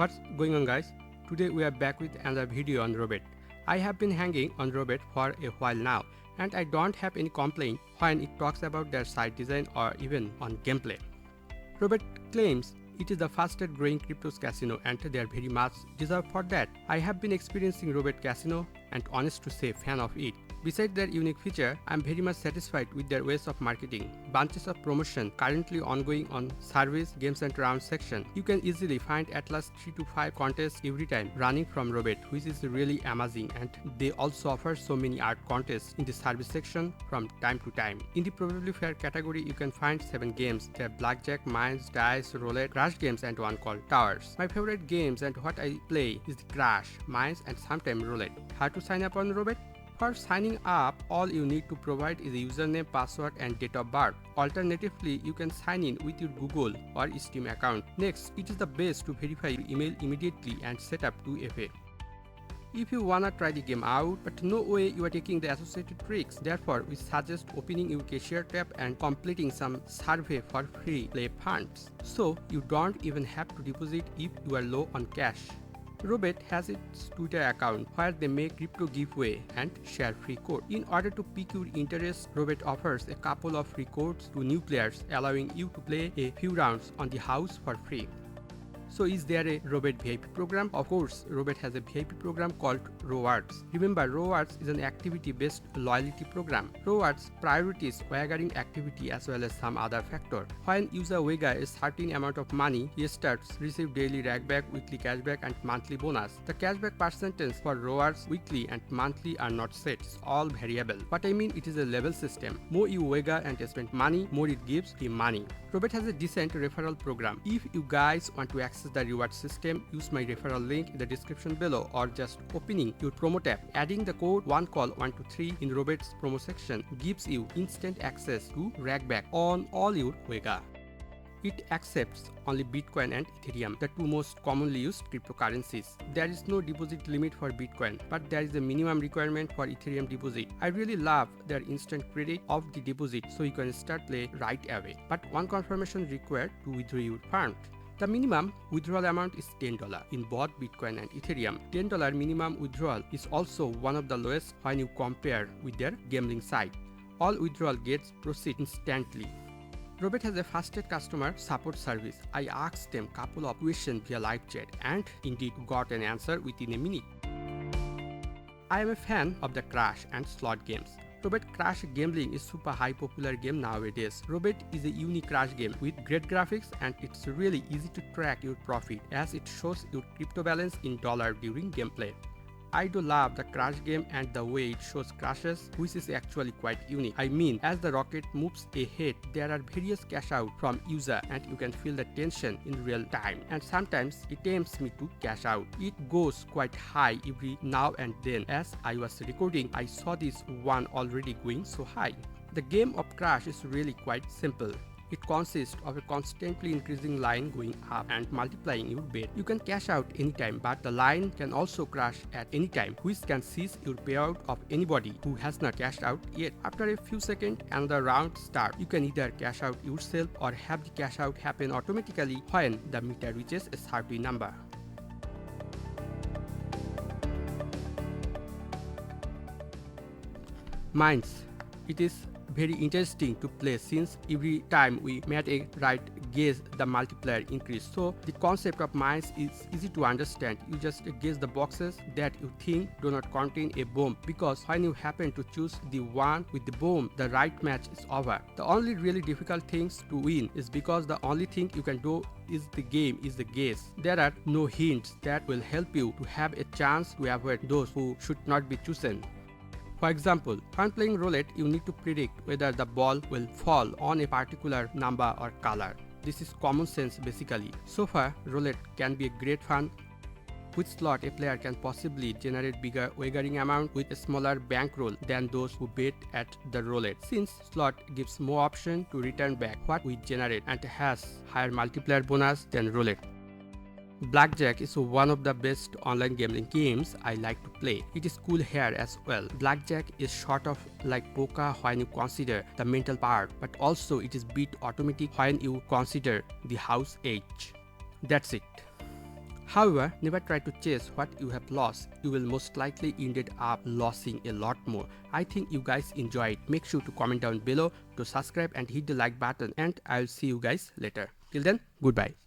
What's going on, guys? Today we are back with another video on Robet. I have been hanging on Robet for a while now, and I don't have any complaint when it talks about their site design or even on gameplay. Robet claims it is the fastest growing crypto casino and they are very much deserved for that. I have been experiencing Robet Casino and honest to say fan of it. Besides their unique feature, I am very much satisfied with their ways of marketing. Bunches of promotion currently ongoing on service, games and rounds section. You can easily find at least 3 to 5 contests every time running from Robet, which is really amazing, and they also offer so many art contests in the service section from time to time. In the probably fair category, you can find 7 games. They are blackjack, mines, dice, roulette, crash games and one called towers. My favorite games and what I play is the crash, mines and sometimes roulette. How to sign up on Robet? For signing up, all you need to provide is a username, password and date of birth. Alternatively, you can sign in with your Google or Steam account. Next, it is the best to verify your email immediately and set up 2FA. If you wanna try the game out, but no way you are taking the associated tricks, therefore we suggest opening your cashier tab and completing some survey for free play funds. So you don't even have to deposit if you are low on cash. Robet has its Twitter account where they make crypto giveaway and share free code. In order to pique your interest, Robet offers a couple of free codes to new players, allowing you to play a few rounds on the house for free. So is there a Robet VIP program? Of course, Robet has a VIP program called Rewards. Remember, Rewards is an activity-based loyalty program. Rewards priorities wagering activity as well as some other factor. When user wager a certain amount of money, he starts receive daily rackback, weekly cashback and monthly bonus. The cashback percentage for Rewards weekly and monthly are not set, it's all variable. What I mean, it is a level system. More you wager and spend money, more it gives him money. Robet has a decent referral program. If you guys want to access the reward system, use my referral link in the description below or just opening your promo tab. Adding the code ONECALL123 in Robet's promo section gives you instant access to rackback on all your wager. It accepts only Bitcoin and Ethereum, the two most commonly used cryptocurrencies. There is no deposit limit for Bitcoin, but there is a minimum requirement for Ethereum deposit. I really love their instant credit of the deposit so you can start play right away. But one confirmation required to withdraw your fund. The minimum withdrawal amount is $10 in both Bitcoin and Ethereum. $10 minimum withdrawal is also one of the lowest when you compare with their gambling site. All withdrawal gets proceed instantly. Robet has a fastest customer support service. I asked them couple of questions via live chat and indeed got an answer within a minute. I am a fan of the crash and slot games. Robet Crash Gambling is super high popular game nowadays. Robet is a unique crash game with great graphics and it's really easy to track your profit as it shows your crypto balance in dollar during gameplay. I do love the crash game and the way it shows crashes, which is actually quite unique. I mean, as the rocket moves ahead, there are various cash out from user and you can feel the tension in real time. And sometimes it tempts me to cash out. It goes quite high every now and then. As I was recording, I saw this one already going so high. The game of crash is really quite simple. It consists of a constantly increasing line going up and multiplying your bet. You can cash out anytime, but the line can also crash at any time, which can seize your payout of anybody who has not cashed out yet. After a few seconds, another round starts. You can either cash out yourself or have the cash out happen automatically when the meter reaches a certain number. Mines. It is very interesting to play since every time we made a right guess the multiplier increase. So the concept of mines is easy to understand. You just guess the boxes that you think do not contain a bomb, because when you happen to choose the one with the bomb, the right match is over. The only really difficult things to win is because the only thing you can do is the game is the guess. There are no hints that will help you to have a chance to avoid those who should not be chosen. For example, when playing roulette, you need to predict whether the ball will fall on a particular number or color. This is common sense basically. So far, roulette can be a great fun. With slot, a player can possibly generate bigger wagering amount with a smaller bankroll than those who bet at the roulette, since slot gives more option to return back what we generate and has higher multiplier bonus than roulette. Blackjack is one of the best online gambling games I like to play. It is cool here as well. Blackjack is sort of like poker when you consider the mental part, but also it is bit automatic when you consider the house edge. That's it. However, never try to chase what you have lost. You will most likely ended up losing a lot more. I think you guys enjoy it. Make sure to comment down below, to subscribe and hit the like button, and I'll see you guys later. Till then, goodbye.